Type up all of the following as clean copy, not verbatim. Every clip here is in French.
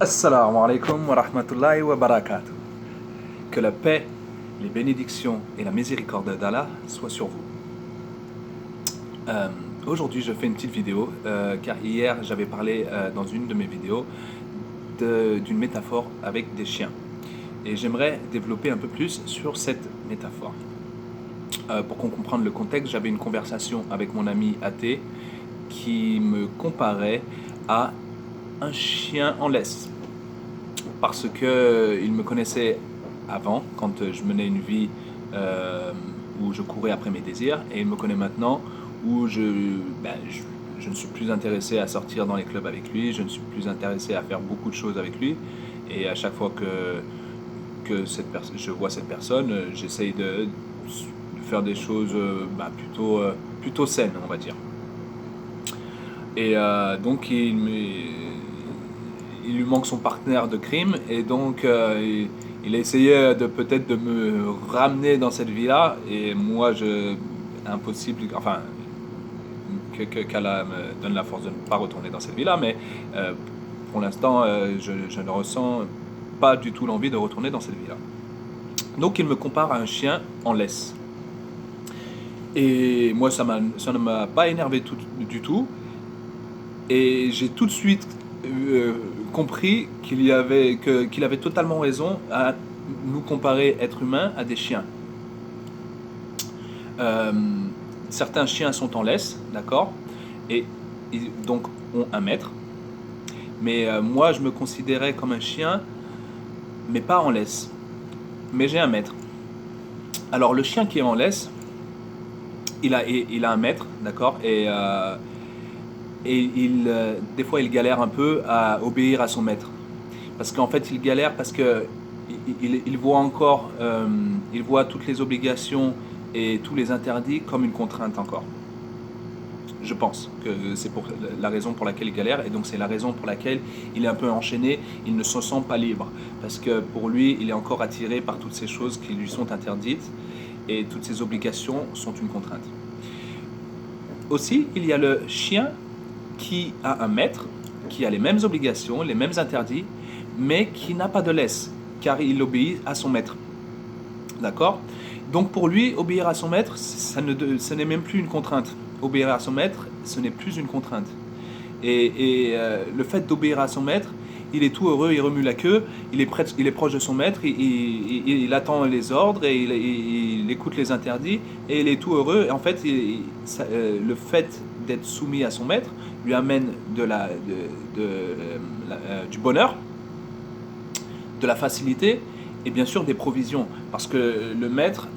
Assalamu alaikum wa rahmatullahi wa barakatuh. Que la paix, les bénédictions et la miséricorde d'Allah soient sur vous. Aujourd'hui, je fais une petite vidéo car hier, j'avais parlé dans une de mes vidéos d'une métaphore avec des chiens. Et j'aimerais développer un peu plus sur cette métaphore. Pour qu'on comprenne le contexte, j'avais une conversation avec mon ami athée qui me comparait à un chien en laisse. Parce qu'il me connaissait avant, quand je menais une vie où je courais après mes désirs, et il me connaît maintenant où je ne suis plus intéressé à sortir dans les clubs avec lui, je ne suis plus intéressé à faire beaucoup de choses avec lui, et à chaque fois que je vois cette personne, j'essaye de faire des choses plutôt saines, on va dire. Et donc il lui manque son partenaire de crime, et donc il a essayé peut-être de me ramener dans cette vie-là, et moi impossible, enfin qu'Allah me donne la force de ne pas retourner dans cette vie-là, mais pour l'instant je ne ressens pas du tout l'envie de retourner dans cette vie-là. Donc il me compare à un chien en laisse. Et moi ça ne m'a pas énervé du tout, et j'ai tout de suite compris qu'il avait totalement raison à nous comparer, êtres humains, à des chiens. Certains chiens sont en laisse, d'accord, et ils donc ont un maître. Mais moi, je me considérais comme un chien, mais pas en laisse. Mais j'ai un maître. Alors le chien qui est en laisse, il a un maître, d'accord, et des fois il galère un peu à obéir à son maître, parce qu'en fait il galère parce que il voit toutes les obligations et tous les interdits comme une contrainte encore. Je pense que c'est pour la raison pour laquelle il galère, et donc c'est la raison pour laquelle il est un peu enchaîné, il ne se sent pas libre, parce que pour lui il est encore attiré par toutes ces choses qui lui sont interdites, et toutes ces obligations sont une contrainte. Aussi, il y a le chien qui a un maître, qui a les mêmes obligations, les mêmes interdits, mais qui n'a pas de laisse, car il obéit à son maître. D'accord ? Donc pour lui, obéir à son maître, ce n'est même plus une contrainte. Obéir à son maître, ce n'est plus une contrainte. Et le fait d'obéir à son maître, il est tout heureux, il remue la queue, il est proche de son maître, il attend les ordres, et il écoute les interdits, et il est tout heureux. Et en fait, le fait d'être soumis à son maître lui amène du bonheur, de la facilité, et bien sûr des provisions. Parce que le maître,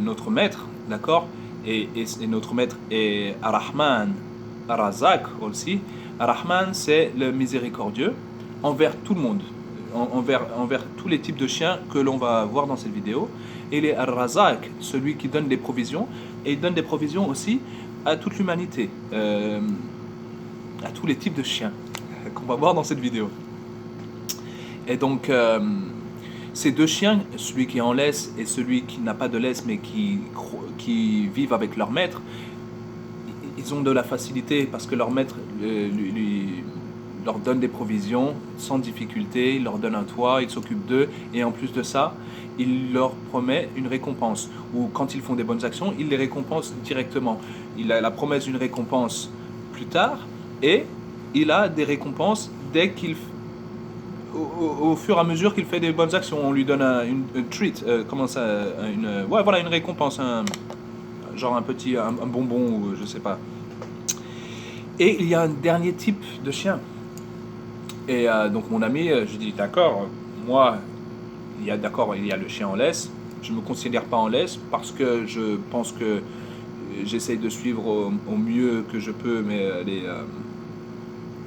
notre maître, d'accord, et notre maître est Ar-Rahman, Ar-Razak aussi. Ar-Rahman, c'est le miséricordieux envers tout le monde, envers tous les types de chiens que l'on va voir dans cette vidéo. Et il est Ar-Razak, celui qui donne des provisions, et il donne des provisions aussi à toute l'humanité, à tous les types de chiens qu'on va voir dans cette vidéo. Et donc ces deux chiens, celui qui est en laisse et celui qui n'a pas de laisse mais qui vivent avec leur maître, ils ont de la facilité parce que leur maître leur donne des provisions sans difficulté, il leur donne un toit, il s'occupe d'eux, et en plus de ça, il leur promet une récompense. Ou quand ils font des bonnes actions, il les récompense directement. Il a la promesse d'une récompense plus tard, et il a des récompenses dès qu'il au fur et à mesure qu'il fait des bonnes actions. On lui donne une treat, une récompense, genre un bonbon, ou je sais pas. Et il y a un dernier type de chien. Et donc mon ami, je dis d'accord, moi, il y a le chien en laisse. Je ne me considère pas en laisse parce que je pense que j'essaye de suivre au mieux que je peux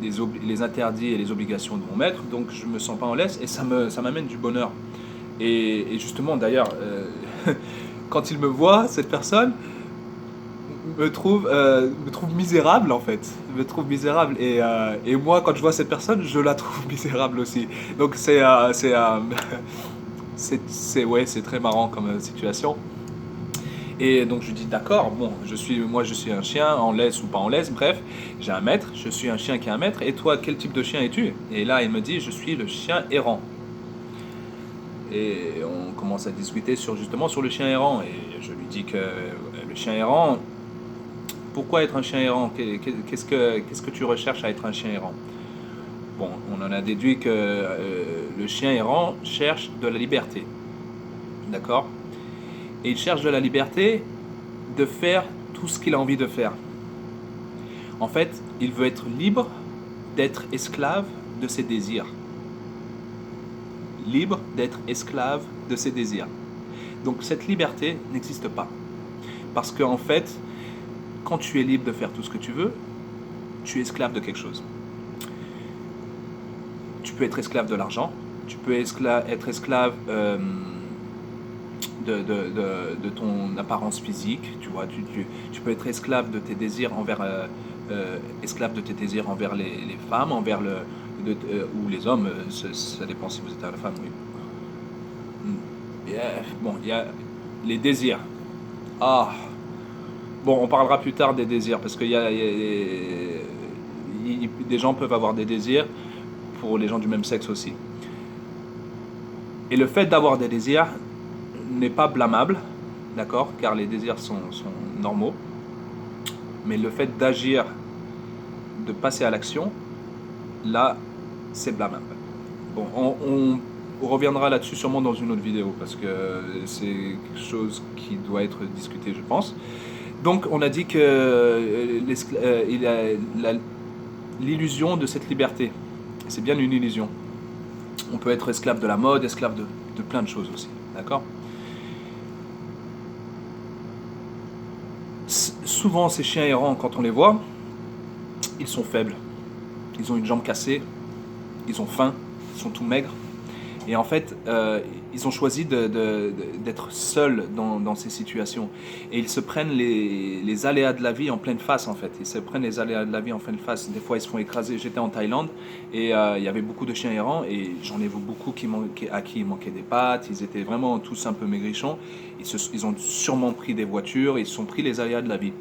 les interdits et les obligations de mon maître, donc je ne me sens pas en laisse, et ça m'amène du bonheur. Et justement, d'ailleurs, quand il me voit, cette personne me trouve misérable, en fait. Me trouve misérable, et moi, quand je vois cette personne, je la trouve misérable aussi. Donc c'est très marrant comme situation. Et donc je lui dis d'accord, bon, moi je suis un chien en laisse ou pas en laisse, bref, j'ai un maître, je suis un chien qui a un maître, et toi quel type de chien es-tu? Et là il me dit je suis le chien errant. Et on commence à discuter justement sur le chien errant, et je lui dis que le chien errant, pourquoi être un chien errant? Qu'est-ce que tu recherches à être un chien errant? Bon, on en a déduit que le chien errant cherche de la liberté, d'accord? Et il cherche de la liberté de faire tout ce qu'il a envie de faire. En fait, il veut être libre d'être esclave de ses désirs. Libre d'être esclave de ses désirs. Donc cette liberté n'existe pas. Parce qu'en fait, quand tu es libre de faire tout ce que tu veux, tu es esclave de quelque chose. Tu peux être esclave de l'argent, tu peux être esclave de ton apparence physique, tu vois, tu peux être esclave de tes désirs envers esclave de tes désirs envers les femmes, envers ou les hommes, ça dépend si vous êtes une femme, oui. Bon, il y a les désirs. Ah, bon, on parlera plus tard des désirs parce qu'il des gens peuvent avoir des désirs pour les gens du même sexe aussi. Et le fait d'avoir des désirs n'est pas blâmable, d'accord, car les désirs sont normaux. Mais le fait d'agir, de passer à l'action, là, c'est blâmable. Bon, on reviendra là-dessus sûrement dans une autre vidéo parce que c'est quelque chose qui doit être discuté, je pense. Donc, on a dit que il a l'illusion de cette liberté. C'est bien une illusion. On peut être esclave de la mode, esclave de plein de choses aussi, d'accord? Souvent, ces chiens errants, quand on les voit, ils sont faibles. Ils ont une jambe cassée, ils ont faim, ils sont tout maigres. Et en fait, ils ont choisi d'être seuls dans ces situations. Et ils se prennent les aléas de la vie en pleine face, en fait. Ils se prennent les aléas de la vie en pleine face. Des fois, ils se font écraser. J'étais en Thaïlande et il y avait beaucoup de chiens errants. Et j'en ai vu beaucoup à qui il manquait des pattes. Ils étaient vraiment tous un peu maigrichons. Ils ont sûrement pris des voitures. Ils se sont pris les aléas de la vie.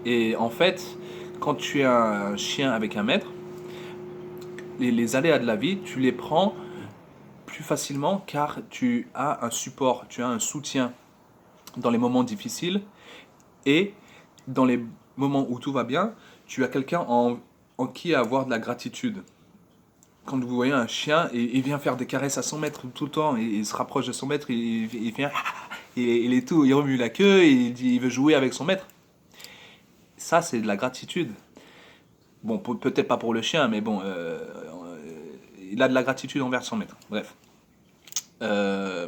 Et en fait, quand tu es un chien avec un maître, les aléas de la vie, tu les prends plus facilement car tu as un support, tu as un soutien dans les moments difficiles et dans les moments où tout va bien, tu as quelqu'un en qui avoir de la gratitude. Quand vous voyez un chien, il vient faire des caresses à son maître tout le temps, il se rapproche de son maître, il vient, il est tout, il remue la queue, il veut jouer avec son maître. Ça, c'est de la gratitude. Bon, peut-être pas pour le chien, mais bon, il a de la gratitude envers son maître. Bref. Euh,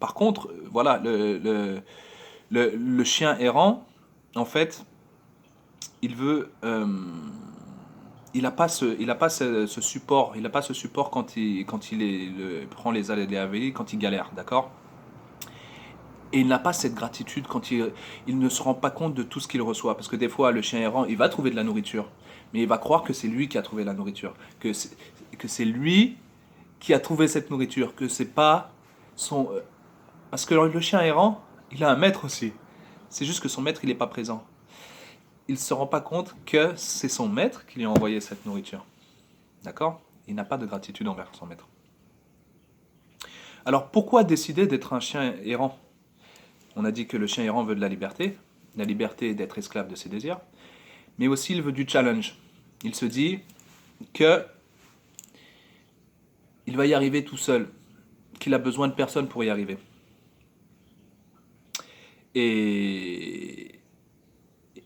Par contre, voilà, le chien errant, en fait, il veut, il n'a pas ce support, il n'a pas ce support quand il prend les aléas, quand il galère, d'accord? Et il n'a pas cette gratitude quand il ne se rend pas compte de tout ce qu'il reçoit. Parce que des fois, le chien errant, il va trouver de la nourriture, mais il va croire que c'est lui qui a trouvé la nourriture, que c'est lui qui a trouvé cette nourriture, que c'est pas son, parce que le chien errant, il a un maître aussi. C'est juste que son maître, il n'est pas présent. Il ne se rend pas compte que c'est son maître qui lui a envoyé cette nourriture. D'accord? Il n'a pas de gratitude envers son maître. Alors pourquoi décider d'être un chien errant? On a dit que le chien errant veut de la liberté d'être esclave de ses désirs, mais aussi il veut du challenge. Il se dit que il va y arriver tout seul, qu'il a besoin de personne pour y arriver. Et,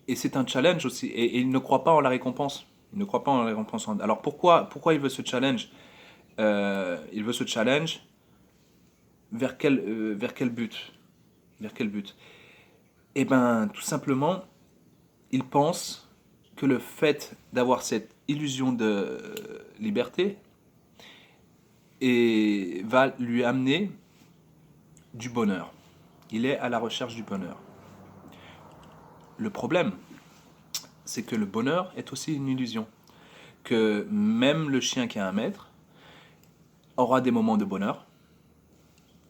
et c'est un challenge aussi. Et il ne croit pas en la récompense. Il ne croit pas en la récompense. Alors pourquoi il veut ce challenge? Il veut ce challenge vers quel but? Vers quel but? Eh bien, tout simplement, il pense que le fait d'avoir cette illusion de liberté va lui amener du bonheur. Il est à la recherche du bonheur. Le problème, c'est que le bonheur est aussi une illusion. Que même le chien qui a un maître aura des moments de bonheur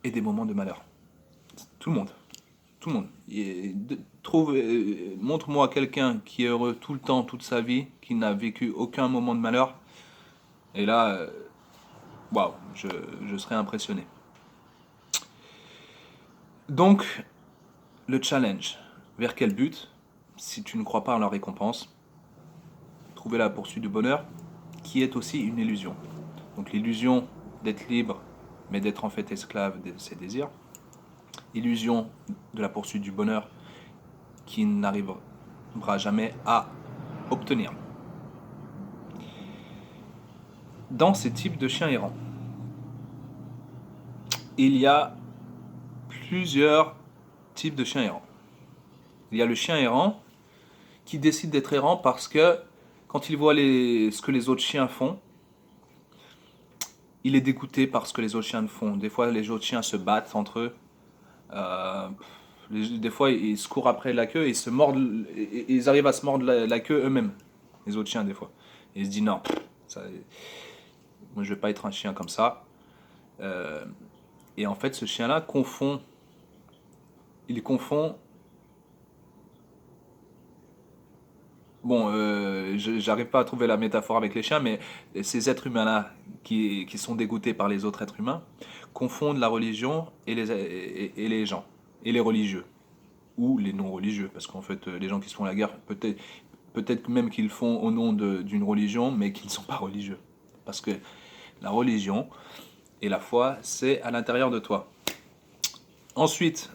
et des moments de malheur. Tout le monde. Tout le monde. Montre-moi quelqu'un qui est heureux tout le temps, toute sa vie, qui n'a vécu aucun moment de malheur. Et là, waouh, je serais impressionné. Donc, le challenge. Vers quel but? Si tu ne crois pas en la récompense, trouver la poursuite du bonheur, qui est aussi une illusion. Donc l'illusion d'être libre, mais d'être en fait esclave de ses désirs. Illusion de la poursuite du bonheur qui n'arrivera jamais à obtenir. Dans ces types de chiens errants, il y a plusieurs types de chiens errants. Il y a le chien errant qui décide d'être errant parce que quand il voit ce que les autres chiens font, il est dégoûté par ce que les autres chiens font. Des fois, les autres chiens se battent entre eux. Des fois, ils se courent après la queue et se mordent. Ils arrivent à se mordre la queue eux-mêmes, les autres chiens, des fois. Et ils se disent non, moi je vais pas être un chien comme ça. Et en fait, ce chien-là il confond. Bon, j'arrive pas à trouver la métaphore avec les chiens, mais ces êtres humains-là qui sont dégoûtés par les autres êtres humains confondent la religion et les gens, et les religieux, ou les non-religieux, parce qu'en fait, les gens qui se font la guerre, peut-être même qu'ils le font au nom d'une religion, mais qu'ils ne sont pas religieux. Parce que la religion et la foi, c'est à l'intérieur de toi. Ensuite,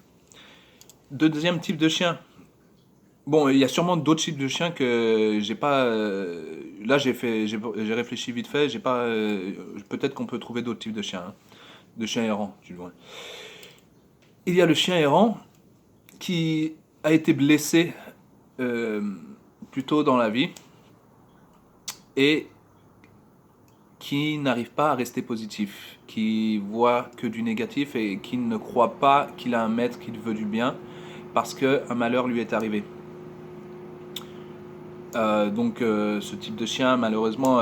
deuxième type de chien. Bon, il y a sûrement d'autres types de chiens que j'ai pas. Là, j'ai réfléchi vite fait. J'ai pas. Peut-être qu'on peut trouver d'autres types de chiens, hein, de chiens errants, du moins. Il y a le chien errant qui a été blessé plus tôt dans la vie et qui n'arrive pas à rester positif, qui voit que du négatif et qui ne croit pas qu'il a un maître qui lui veut du bien parce qu'un malheur lui est arrivé. Donc ce type de chien, malheureusement,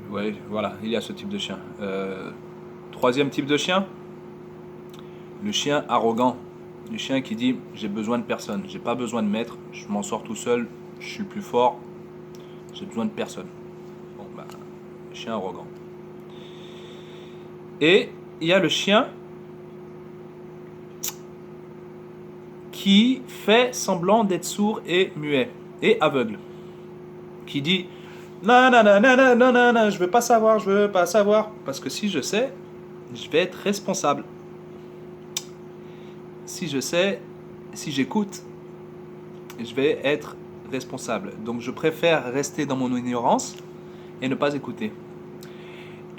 ouais, voilà, il y a ce type de chien. Troisième type de chien, le chien arrogant. Le chien qui dit j'ai besoin de personne, j'ai pas besoin de maître, je m'en sors tout seul, je suis plus fort, j'ai besoin de personne. Bon, bah, le chien arrogant. Et il y a le chien qui fait semblant d'être sourd et muet et aveugle, qui dit non, non, non, non, non, non, non, non, je veux pas savoir, parce que si je sais, je vais être responsable. Si je sais, si j'écoute, je vais être responsable. Donc je préfère rester dans mon ignorance et ne pas écouter.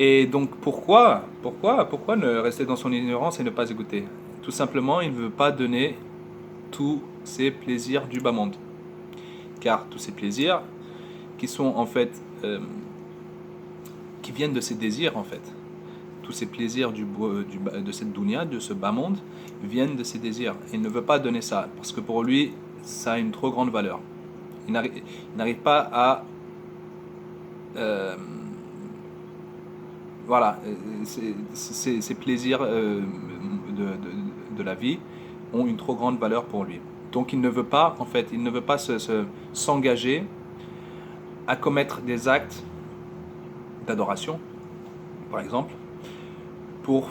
Et donc pourquoi ne rester dans son ignorance et ne pas écouter? Tout simplement, il ne veut pas donner tous ces plaisirs du bas monde. Car tous ces plaisirs qui sont en fait qui viennent de ses désirs en fait. Tous ces plaisirs de cette dunya, de ce bas monde, viennent de ses désirs. Il ne veut pas donner ça, parce que pour lui, ça a une trop grande valeur. Il n'arrive pas à... voilà, ces plaisirs de la vie ont une trop grande valeur pour lui. Donc il ne veut pas, en fait, s'engager à commettre des actes d'adoration, par exemple, pour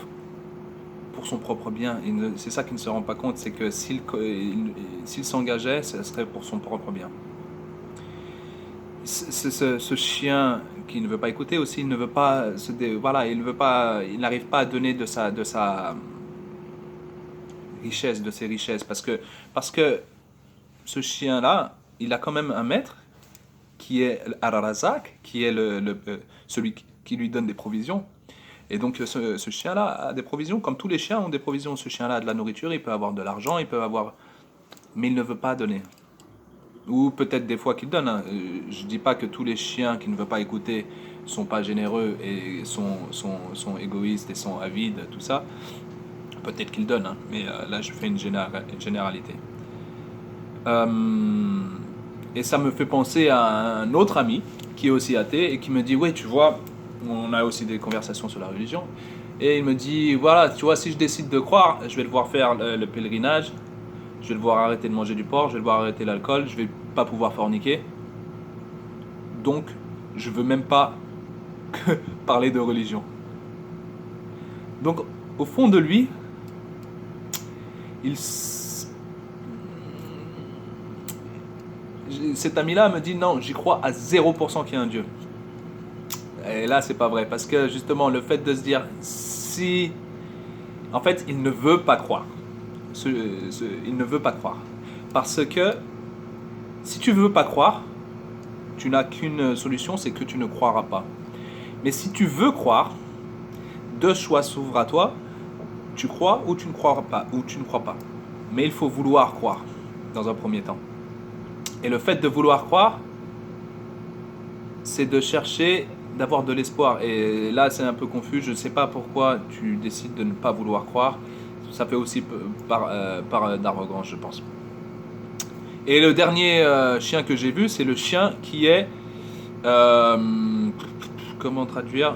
son propre bien. C'est ça qu'il ne se rend pas compte, c'est que s'il s'engageait, ce serait pour son propre bien. Ce chien qui ne veut pas écouter aussi, il ne veut pas, il n'arrive pas à donner de sa richesse, de ses richesses, parce que ce chien-là, il a quand même un maître qui est Ar-Razak, qui est celui qui lui donne des provisions. Et donc ce chien-là a des provisions, comme tous les chiens ont des provisions. Ce chien-là a de la nourriture, il peut avoir de l'argent, mais il ne veut pas donner. Ou peut-être des fois qu'il donne. Hein. Je ne dis pas que tous les chiens qui ne veulent pas écouter sont pas généreux et sont égoïstes et sont avides, tout ça. Peut-être qu'ils donnent, hein. Mais là je fais une généralité. Et ça me fait penser à un autre ami qui est aussi athée et qui me dit ouais, tu vois, on a aussi des conversations sur la religion. Et il me dit, voilà, tu vois, si je décide de croire, je vais le voir faire le pèlerinage, je vais le voir arrêter de manger du porc, je vais le voir arrêter l'alcool, je vais pas pouvoir forniquer. Donc, je veux même pas parler de religion. Donc, au fond de lui, cet ami-là me dit non, j'y crois à 0% qu'il y a un Dieu. Et là, c'est pas vrai, parce que justement, le fait de se dire si. En fait, il ne veut pas croire. Il ne veut pas croire. Parce que si tu veux pas croire, tu n'as qu'une solution, c'est que tu ne croiras pas. Mais si tu veux croire, deux choix s'ouvrent à toi. Tu crois ou tu ne crois pas, ou tu ne crois pas. Mais il faut vouloir croire dans un premier temps. Et le fait de vouloir croire, c'est de chercher, d'avoir de l'espoir. Et là, c'est un peu confus. Je ne sais pas pourquoi tu décides de ne pas vouloir croire. Ça fait aussi par d'arrogance, je pense. Et le dernier chien que j'ai vu, c'est le chien qui est... comment traduire?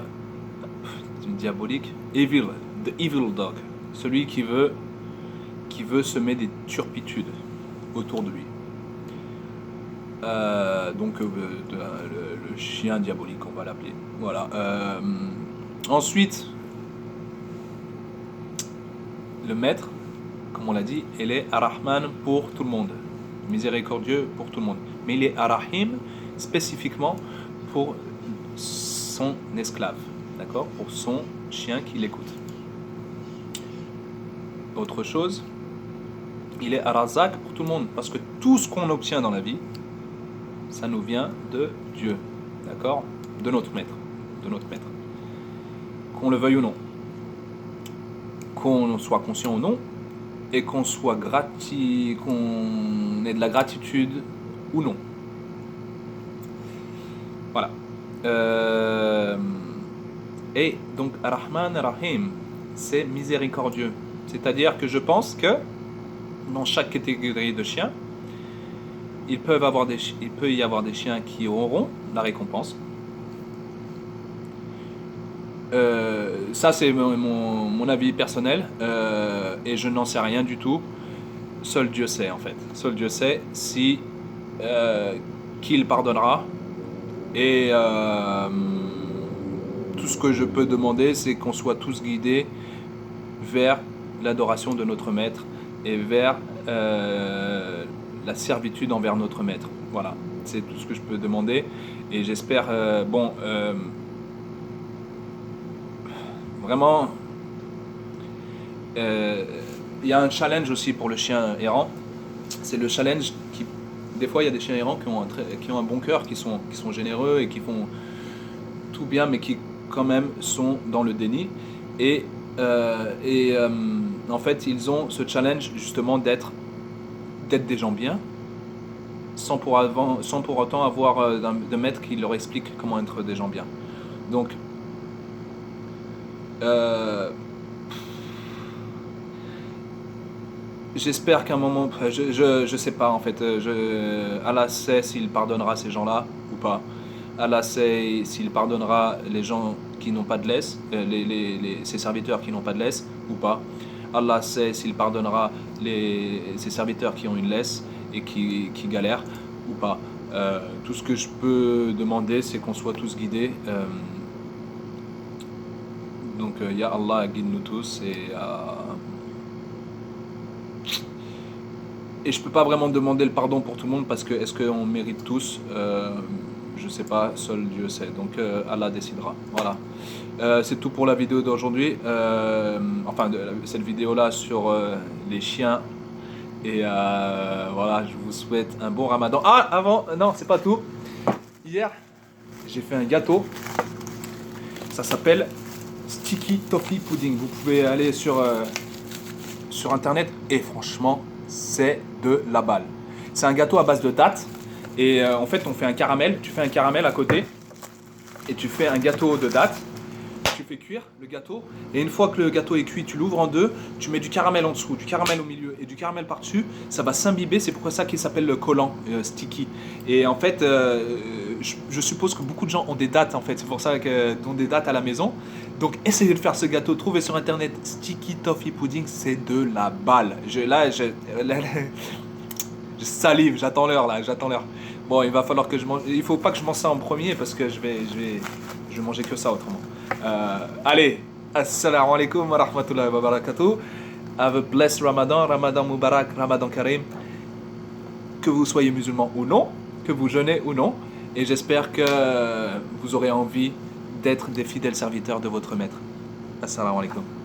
Diabolique. Evil. The evil dog. Celui qui veut semer des turpitudes autour de lui. Donc le chien diabolique, on va l'appeler. Voilà. Ensuite, le maître, comme on l'a dit, il est Ar-Rahman pour tout le monde, miséricordieux pour tout le monde. Mais il est Ar-Rahim spécifiquement pour son esclave, d'accord, pour son chien qui l'écoute. Autre chose, il est Ar-Razzaq pour tout le monde, parce que tout ce qu'on obtient dans la vie, ça nous vient de Dieu, d'accord, de notre maître, qu'on le veuille ou non, qu'on soit conscient ou non, et qu'on soit qu'on ait de la gratitude ou non. Voilà. Et donc Ar-Rahman Ar-Rahim, c'est miséricordieux. C'est-à-dire que je pense que dans chaque catégorie de chiens, il peut y avoir des chiens qui auront la récompense. Ça c'est mon avis personnel et je n'en sais rien du tout. Seul Dieu sait en fait. Seul Dieu sait si qu'il pardonnera. Et tout ce que je peux demander, c'est qu'on soit tous guidés vers l'adoration de notre maître et vers la servitude envers notre maître. Voilà, c'est tout ce que je peux demander. Et j'espère, vraiment, il y a un challenge aussi pour le chien errant. C'est le challenge qui, des fois, il y a des chiens errants qui ont un bon cœur, qui sont généreux et qui font tout bien, mais qui quand même sont dans le déni. Et en fait, ils ont ce challenge justement d'être des gens bien, sans pour autant avoir de maître qui leur explique comment être des gens bien. Donc, j'espère qu'à un moment, je sais pas en fait, Allah sait s'il pardonnera ces gens-là ou pas. Allah sait s'il pardonnera les gens qui n'ont pas de laisse, ses serviteurs qui n'ont pas de laisse ou pas. Allah sait s'il pardonnera ses serviteurs qui ont une laisse et qui galèrent ou pas. Tout ce que je peux demander, c'est qu'on soit tous guidés. Donc, Ya Allah, guide-nous tous. Et je peux pas vraiment demander le pardon pour tout le monde parce que est-ce qu'on mérite tous je sais pas, seul Dieu sait. Donc Allah décidera. Voilà. C'est tout pour la vidéo d'aujourd'hui. Cette vidéo-là sur les chiens. Et voilà, je vous souhaite un bon Ramadan. Ah, avant, non, c'est pas tout. Hier, j'ai fait un gâteau. Ça s'appelle Sticky Toffee Pudding. Vous pouvez aller sur internet et franchement, c'est de la balle. C'est un gâteau à base de dattes. Et en fait, on fait un caramel. Tu fais un caramel à côté. Et tu fais un gâteau de dattes. Tu fais cuire le gâteau. Et une fois que le gâteau est cuit, tu l'ouvres en deux. Tu mets du caramel en dessous, du caramel au milieu et du caramel par-dessus. Ça va s'imbiber. C'est pourquoi ça qu'il s'appelle le collant, sticky. Et en fait, je suppose que beaucoup de gens ont des dates en fait, c'est pour ça qu'ils ont des dates à la maison. Donc essayez de faire ce gâteau, trouvez sur internet Sticky Toffee Pudding, c'est de la balle. Je salive, j'attends l'heure là, j'attends l'heure. Bon, il va falloir que je mange, il faut pas que je mange ça en premier parce que je vais manger que ça autrement. Allez, assalamu alaikum wa rahmatullahi wa barakatuh. Have a blessed Ramadan, Ramadan Mubarak, Ramadan Karim. Que vous soyez musulman ou non, que vous jeûnez ou non, et j'espère que vous aurez envie d'être des fidèles serviteurs de votre maître. Assalamu alaikum.